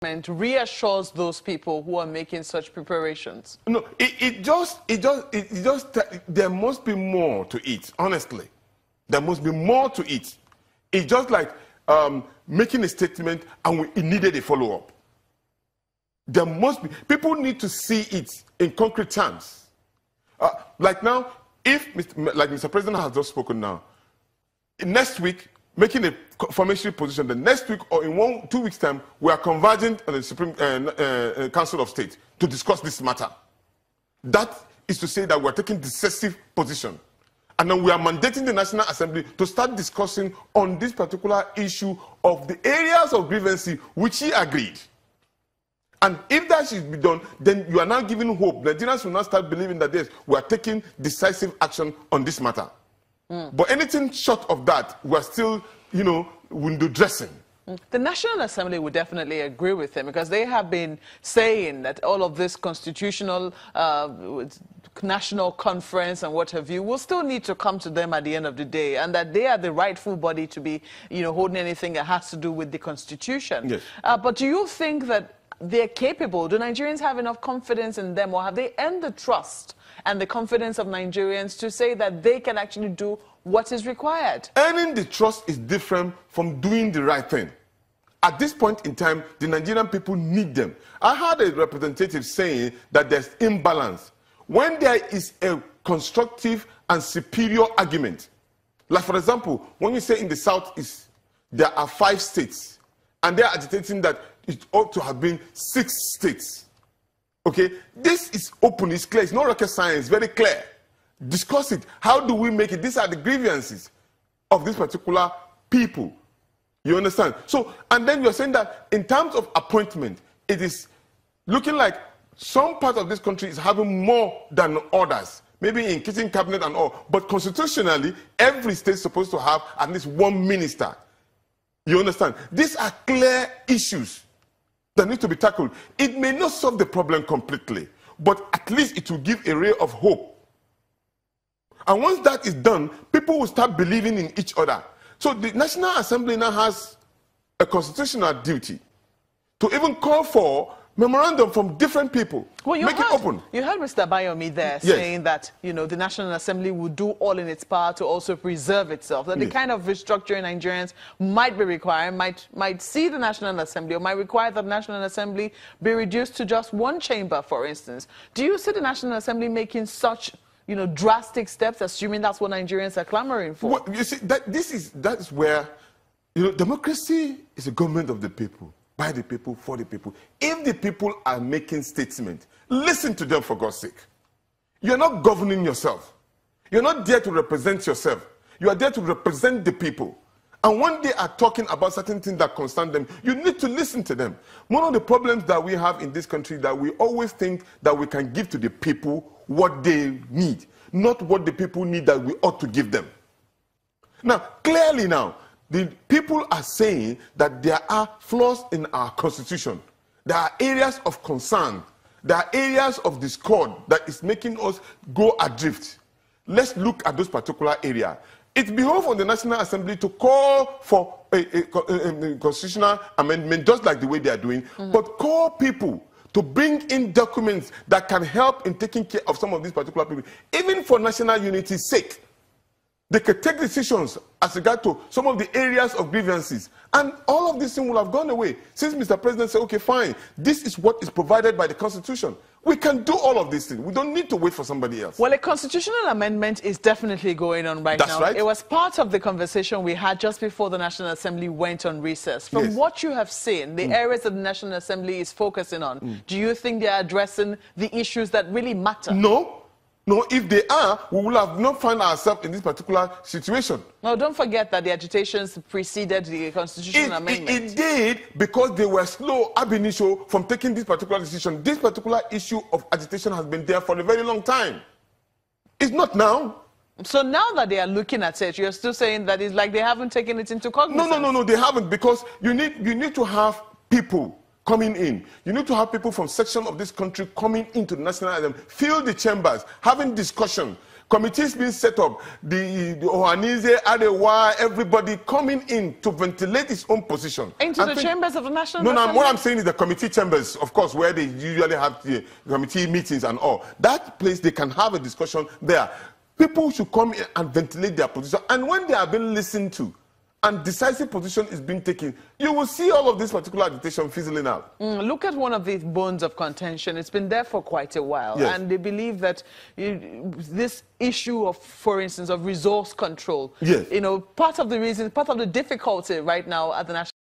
reassures those people who are making such preparations? No, there must be more to it, honestly. There must be more to it. It's just like making a statement and it needed a follow-up. There must be, people need to see it in concrete terms. Like now, like Mr. President has just spoken now, next week, making a confirmatory position, the next week or in 1-2 weeks' time, we are converging on the Supreme Council of State to discuss this matter. That is to say that we are taking decisive position. And then we are mandating the National Assembly to start discussing on this particular issue of the areas of grievances which he agreed. And if that should be done, then you are now giving hope. Nigerians will now start believing that yes, we are taking decisive action on this matter. But anything short of that, we are still, window dressing. The National Assembly would definitely agree with him because they have been saying that all of this constitutional national conference and what have you will still need to come to them at the end of the day, and that they are the rightful body to be, holding anything that has to do with the Constitution. Yes. But do you think that they're capable? Do Nigerians have enough confidence in them, or have they earned the trust and the confidence of Nigerians to say that they can actually do what is required? Earning the trust is different from doing the right thing. At this point in time, the Nigerian people need them. I heard a representative saying that there's imbalance. When there is a constructive and superior argument, like for example, when you say in the Southeast, there are 5 states, and they're agitating that it ought to have been 6 states. Okay, this is open, it's clear, it's not rocket science, very clear. Discuss it. How do we make it? These are the grievances of this particular people. You understand? So, and then you're saying that in terms of appointment, it is looking like some part of this country is having more than others, maybe in kitchen cabinet and all. But constitutionally, every state is supposed to have at least 1 minister. You understand? These are clear issues that need to be tackled. It may not solve the problem completely, but at least it will give a ray of hope. And once that is done, people will start believing in each other. So the National Assembly now has a constitutional duty to even call for memorandum from different people. Well, Make it open. You heard Mr. Bayomi there saying that, the National Assembly would do all in its power to also preserve itself. That the kind of restructuring Nigerians might be requiring might see the National Assembly, or might require that the National Assembly be reduced to just 1 chamber, for instance. Do you see the National Assembly making such drastic steps, assuming that's what Nigerians are clamoring for? Well, you see, that's where, democracy is a government of the people, by the people, for the people. If the people are making statements, listen to them, for God's sake. You're not governing yourself. You're not there to represent yourself. You are there to represent the people. And when they are talking about certain things that concern them, you need to listen to them. One of the problems that we have in this country is that we always think that we can give to the people what they need, not what the people need that we ought to give them. Now, clearly now, the people are saying that there are flaws in our constitution. There are areas of concern. There are areas of discord that is making us go adrift. Let's look at those particular areas. It behoves on the National Assembly to call for a constitutional amendment, just like the way they are doing, but call people to bring in documents that can help in taking care of some of these particular people, even for national unity's sake. They could take decisions as regard to some of the areas of grievances, and all of these things will have gone away since Mr. President said, okay, fine, this is what is provided by the Constitution. We can do all of these things. We don't need to wait for somebody else. Well, a constitutional amendment is definitely going on right now. That's right. It was part of the conversation we had just before the National Assembly went on recess. From what you have seen, the areas that the National Assembly is focusing on, do you think they are addressing the issues that really matter? No. No, if they are, we will have not found ourselves in this particular situation. No, don't forget that the agitations preceded the constitutional amendment. It did, because they were slow ab initio from taking this particular decision. This particular issue of agitation has been there for a very long time. It's not now. So now that they are looking at it, you're still saying that it's like they haven't taken it into cognizance? No, they haven't, because you need to have people coming in. You need to have people from sections of this country coming into the National Assembly, fill the chambers, having discussion, Committees being set up, the Ohanize, Arewa, everybody coming in to ventilate his own position. Into the chambers of the National No, Assembly? what I'm saying is the committee chambers, of course, where they usually have the committee meetings and all. That place, they can have a discussion there. People should come in and ventilate their position. And when they are being listened to, and decisive position is being taken, you will see all of this particular agitation fizzling out. Look at one of these bones of contention. It's been there for quite a while. Yes. And they believe that this issue of, for instance, of resource control, yes. part of the reason, part of the difficulty right now at the National